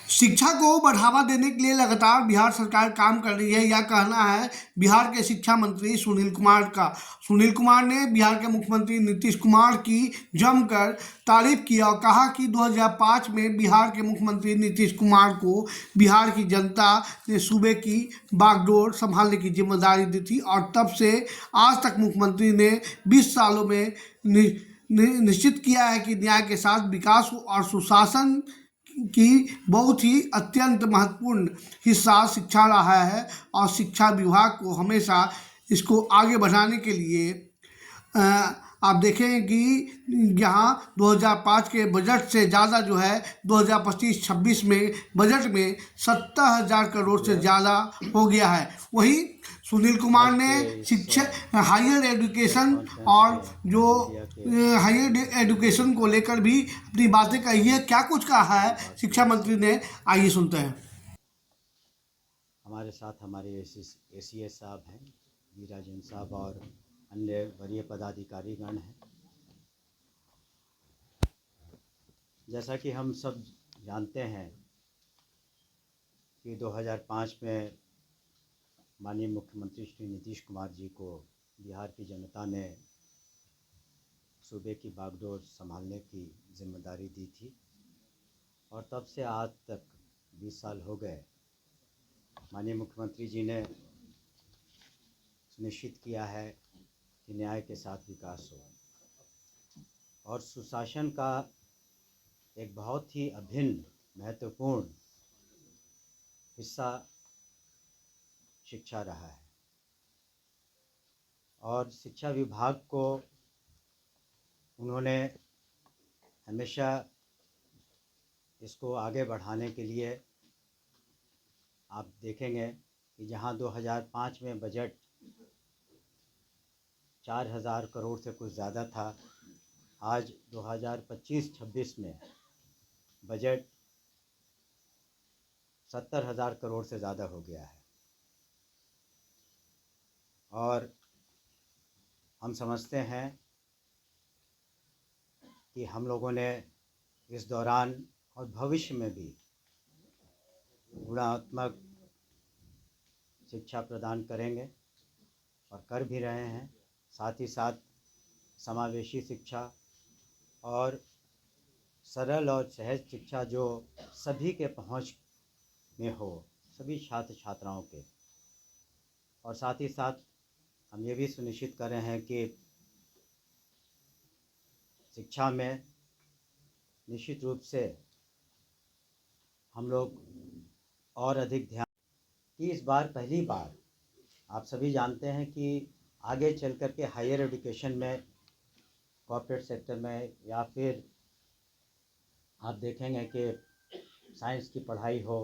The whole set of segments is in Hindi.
शिक्षा को बढ़ावा देने के लिए लगातार बिहार सरकार काम कर रही है, यह कहना है बिहार के शिक्षा मंत्री सुनील कुमार का। सुनील कुमार ने बिहार के मुख्यमंत्री नीतीश कुमार की जमकर तारीफ की और कहा कि 2005 में बिहार के मुख्यमंत्री नीतीश कुमार को बिहार की जनता ने सूबे की बागडोर संभालने की जिम्मेदारी दी थी और तब से आज तक मुख्यमंत्री ने 20 सालों में निश्चित किया है कि न्याय के साथ विकास और सुशासन की बहुत ही अत्यंत महत्वपूर्ण हिस्सा शिक्षा रहा है और शिक्षा विभाग को हमेशा इसको आगे बढ़ाने के लिए आप देखें कि यहाँ 2005 के बजट से ज़्यादा जो है 2025-26 में बजट में 70,000 करोड़ से ज़्यादा हो गया है। वहीं सुनील कुमार ने शिक्षा हायर एजुकेशन और जो हायर एजुकेशन को लेकर भी अपनी बातें कही है। क्या कुछ कहा है शिक्षा मंत्री ने, आइए सुनते हैं। हमारे साथ हमारे एसीएस साहब हैं, वीराजन साहब और अन्य वरीय पदाधिकारीगण हैं। जैसा कि हम सब जानते हैं कि 2005 में माननीय मुख्यमंत्री श्री नीतीश कुमार जी को बिहार की जनता ने सूबे की बागडोर संभालने की जिम्मेदारी दी थी और तब से आज तक 20 साल हो गए। माननीय मुख्यमंत्री जी ने सुनिश्चित किया है कि न्याय के साथ विकास हो और सुशासन का एक बहुत ही अभिन्न महत्वपूर्ण हिस्सा शिक्षा रहा है और शिक्षा विभाग को उन्होंने हमेशा इसको आगे बढ़ाने के लिए आप देखेंगे कि जहां 2005 में बजट 4,000 करोड़ से कुछ ज़्यादा था, आज 2025-26 में बजट 70,000 करोड़ से ज़्यादा हो गया है। और हम समझते हैं कि हम लोगों ने इस दौरान और भविष्य में भी गुणात्मक शिक्षा प्रदान करेंगे और कर भी रहे हैं। साथ ही साथ समावेशी शिक्षा और सरल और सहज शिक्षा जो सभी के पहुंच में हो, सभी छात्र छात्राओं के। और साथ ही साथ हम ये भी सुनिश्चित कर रहे हैं कि शिक्षा में निश्चित रूप से हम लोग और अधिक ध्यान कि इस बार पहली बार आप सभी जानते हैं कि आगे चल कर के हायर एजुकेशन में कॉर्पोरेट सेक्टर में या फिर आप देखेंगे कि साइंस की पढ़ाई हो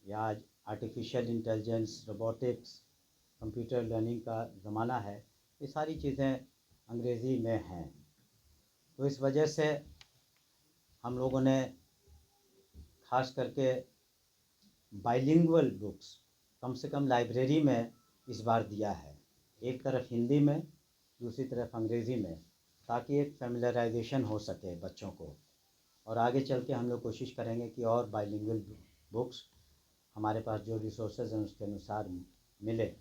या artificial intelligence, robotics, computer learning का ज़माना है, ये सारी चीज़ें अंग्रेज़ी में हैं। तो इस वजह से हम लोगों ने खास करके बाइलिंगुअल बुक्स कम से कम लाइब्रेरी में इस बार दिया है, एक तरफ हिंदी में, दूसरी तरफ अंग्रेज़ी में, ताकि एक फैमिलियराइजेशन हो सके बच्चों को। और आगे चल के हम लोग कोशिश करेंगे कि और बाइलिंगुअल बुक्स हमारे पास जो रिसोर्सेज हैं उसके अनुसार मिले।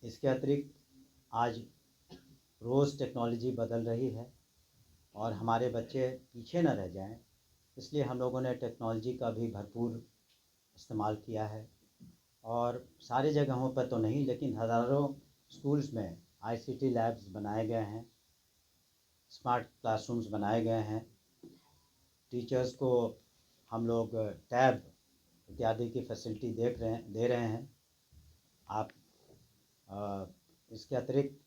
इसके अतिरिक्त आज रोज़ टेक्नोलॉजी बदल रही है और हमारे बच्चे पीछे न रह जाएं, इसलिए हम लोगों ने टेक्नोलॉजी का भी भरपूर इस्तेमाल किया है। और सारी जगहों पर तो नहीं, लेकिन हज़ारों स्कूल्स में आईसीटी लैब्स बनाए गए हैं, स्मार्ट क्लासरूम्स बनाए गए हैं। टीचर्स को हम लोग टैब इत्यादि की फैसिलिटी दे रहे हैं। आप इसके अतिरिक्त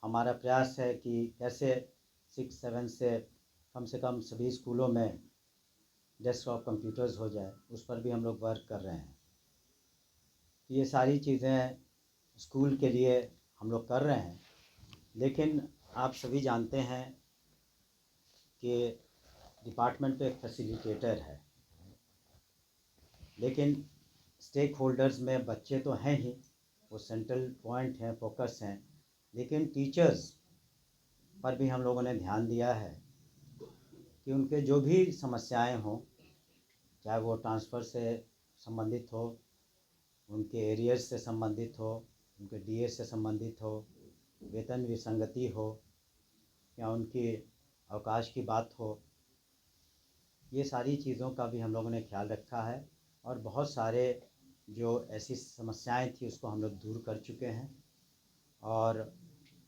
हमारा प्रयास है कि कैसे 6-7 से कम सभी स्कूलों में डेस्कटॉप कंप्यूटर्स हो जाए, उस पर भी हम लोग वर्क कर रहे हैं। ये सारी चीज़ें स्कूल के लिए हम लोग कर रहे हैं, लेकिन आप सभी जानते हैं कि डिपार्टमेंट तो एक फैसिलिटेटर है, लेकिन स्टेक होल्डर्स में बच्चे तो हैं ही, वो सेंट्रल पॉइंट हैं, फोकस हैं, लेकिन टीचर्स पर भी हम लोगों ने ध्यान दिया है कि उनके जो भी समस्याएं हों चाहे वो ट्रांसफ़र से संबंधित हो, उनके एरियर्स से संबंधित हो, उनके डीएस से संबंधित हो, वेतन विसंगति हो या उनकी अवकाश की बात हो, ये सारी चीज़ों का भी हम लोगों ने ख्याल रखा है और बहुत सारे जो ऐसी समस्याएं थी उसको हम लोग दूर कर चुके हैं। और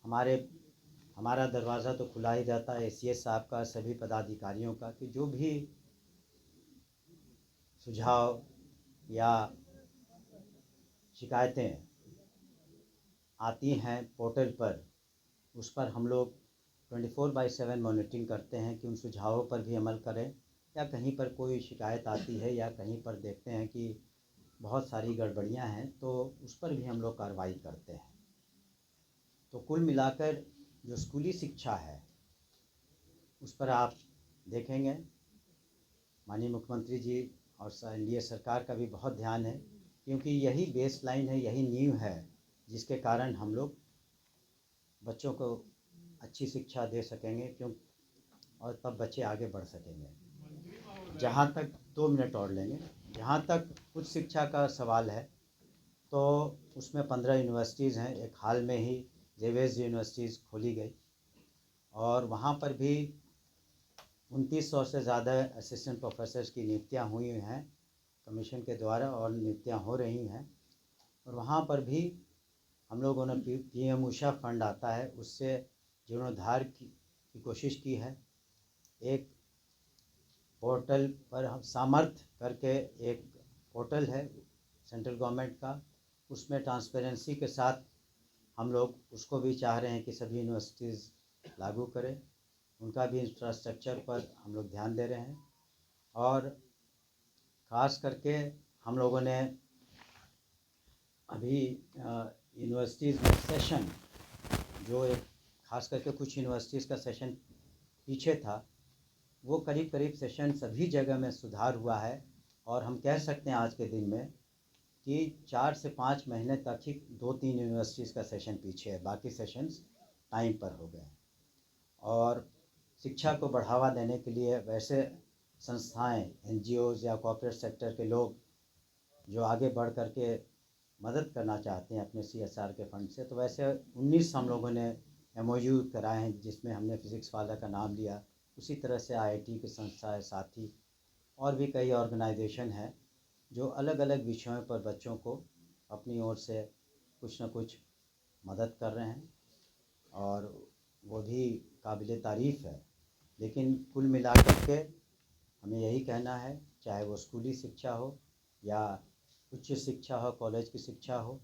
हमारा दरवाज़ा तो खुला ही रहता है एसीएस साहब का, सभी पदाधिकारियों का, कि जो भी सुझाव या शिकायतें आती हैं पोर्टल पर, उस पर हम लोग 24/7 मॉनिटरिंग करते हैं कि उन सुझावों पर भी अमल करें, या कहीं पर कोई शिकायत आती है या कहीं पर देखते हैं कि बहुत सारी गड़बड़ियां हैं तो उस पर भी हम लोग कार्रवाई करते हैं। तो कुल मिलाकर जो स्कूली शिक्षा है उस पर आप देखेंगे माननीय मुख्यमंत्री जी और एनडीए सरकार का भी बहुत ध्यान है, क्योंकि यही बेस लाइन है, यही नींव है जिसके कारण हम लोग बच्चों को अच्छी शिक्षा दे सकेंगे, क्यों और तब बच्चे आगे बढ़ सकेंगे। जहाँ तक 2 मिनट और लेंगे, जहाँ तक उच्च शिक्षा का सवाल है तो उसमें 15 यूनिवर्सिटीज़ हैं। एक हाल में ही जेवियर्स यूनिवर्सिटीज़ खोली गई और वहाँ पर भी 2900 से ज़्यादा असिस्टेंट प्रोफेसर्स की नियुक्तियाँ हुई हैं कमीशन के द्वारा, और नियुक्तियाँ हो रही हैं। और वहाँ पर भी हम लोगों ने पीएम उषा फंड आता है, उससे जीर्णोद्धार की कोशिश की है। एक पोर्टल पर हम सामर्थ्य करके एक पोर्टल है सेंट्रल गवर्नमेंट का, उसमें ट्रांसपेरेंसी के साथ हम लोग उसको भी चाह रहे हैं कि सभी यूनिवर्सिटीज़ लागू करें। उनका भी इंफ्रास्ट्रक्चर पर हम लोग ध्यान दे रहे हैं। और ख़ास करके हम लोगों ने अभी यूनिवर्सिटीज़ में सेशन, जो एक ख़ास करके कुछ यूनिवर्सिटीज़ का सेशन पीछे था, वो करीब करीब सेशन सभी जगह में सुधार हुआ है। और हम कह सकते हैं आज के दिन में कि 4 से 5 महीने तक ही 2-3 यूनिवर्सिटीज़ का सेशन पीछे है, बाकी सेशंस टाइम पर हो गए। और शिक्षा को बढ़ावा देने के लिए वैसे संस्थाएं, एनजीओज़ या कॉर्पोरेट सेक्टर के लोग जो आगे बढ़ कर के मदद करना चाहते हैं अपने सीएसआर के फंड से, तो वैसे 19 हम लोगों ने एमओयू कराए हैं जिसमें हमने फिज़िक्स वाला का नाम लिया। उसी तरह से आईआईटी की संस्था है, साथी और भी कई ऑर्गेनाइजेशन हैं जो अलग अलग विषयों पर बच्चों को अपनी ओर से कुछ न कुछ मदद कर रहे हैं, और वो भी काबिल तारीफ़ है। लेकिन कुल मिलाकर के हमें यही कहना है, चाहे वो स्कूली शिक्षा हो या उच्च शिक्षा हो, कॉलेज की शिक्षा हो,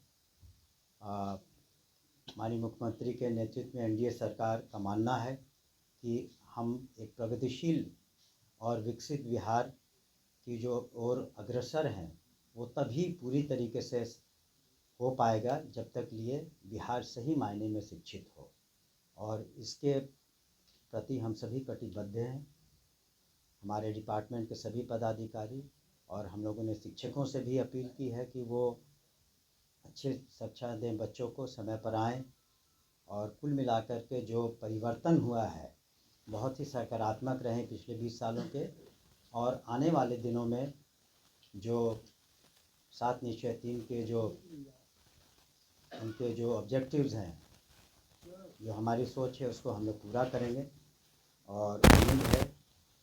माननीय मुख्यमंत्री के नेतृत्व में एनडीए सरकार का मानना है कि हम एक प्रगतिशील और विकसित बिहार की जो ओर अग्रसर हैं, वो तभी पूरी तरीके से हो पाएगा जब तक लिए बिहार सही मायने में शिक्षित हो। और इसके प्रति हम सभी कटिबद्ध हैं, हमारे डिपार्टमेंट के सभी पदाधिकारी, और हम लोगों ने शिक्षकों से भी अपील की है कि वो अच्छे शिक्षा दें बच्चों को, समय पर आएँ। और कुल मिलाकर के जो परिवर्तन हुआ है बहुत ही सकारात्मक रहे पिछले 20 सालों के, और आने वाले दिनों में जो 7 निश्चय 3 के जो उनके जो ऑब्जेक्टिव्स हैं, जो हमारी सोच है, उसको हम लोग पूरा करेंगे। और उम्मीद है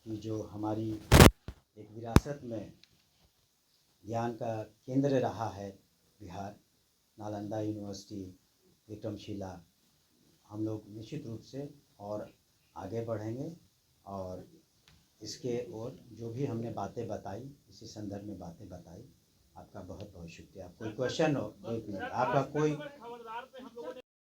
कि जो हमारी एक विरासत में ज्ञान का केंद्र रहा है बिहार, नालंदा यूनिवर्सिटी, विक्रमशिला, हम लोग निश्चित रूप से और आगे बढ़ेंगे। और इसके और जो भी हमने बातें बताई, इसी संदर्भ में बातें बताई, आपका बहुत बहुत शुक्रिया। कोई क्वेश्चन हो, एक मिनट, आपका कोई